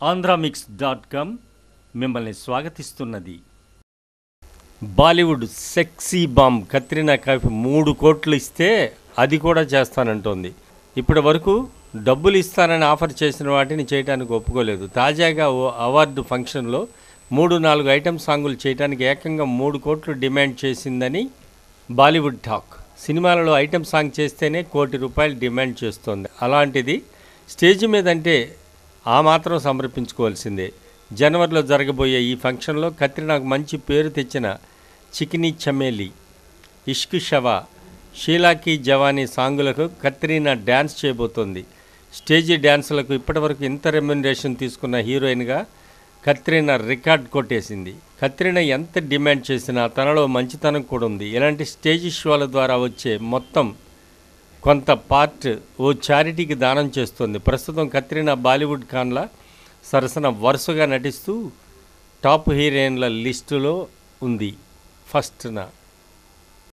ఆంధ్రామిక్స్.com మిమ్మల్ని స్వాగతిస్తున్నది. Bollywood sexy bomb Katrina Kaif 3 కోట్లు ఇస్తే అది కూడా చేస్తానంటోంది. ఇప్పటి వరకు డబ్బులు ఇస్తానని ఆఫర్ చేసిన వాటిని చేయడానికి ఒప్పుకోలేదు. తాజాగా ఓ అవార్డు ఫంక్షన్లో 3-4 ఐటెం సాంగులు చేయడానికి ఏకంగా 3 కోట్లు డిమాండ్ చేసిందని బాలీవుడ్ టాక్. సినిమాలలో ఐటెం సాంగ్ చేస్తేనే ₹1 కోటి డిమాండ్ చేస్తోంది. అలాంటిది స్టేజ్ మీదంటే ఆ మాత్రం సమర్పించుకోవాల్సిందే. జనవరిలో జరగబోయే ఈ ఫంక్షన్లో కత్రినాకు మంచి పేరు తెచ్చిన చికినీ చమేలి, ఇష్క్ షవా, షీలాకి జవానీ సాంగులకు కత్రినా డ్యాన్స్ చేయబోతోంది. స్టేజీ డ్యాన్సులకు ఇప్పటివరకు ఇంత రెమ్యునరేషన్ తీసుకున్న హీరోయిన్గా కత్రినా రికార్డ్ కొట్టేసింది. కత్రినా ఎంత డిమాండ్ చేసినా తనలో మంచితనం కూడా ఉంది. ఇలాంటి స్టేజీ షోల ద్వారా వచ్చే మొత్తం కొంత పార్ట్ ఓ చారిటీకి దానం చేస్తోంది. ప్రస్తుతం కత్రినా బాలీవుడ్ ఖాన్ల సరసన వరుసగా నటిస్తూ టాప్ హీరోయిన్ల లిస్టులో ఉంది. ఫస్ట్న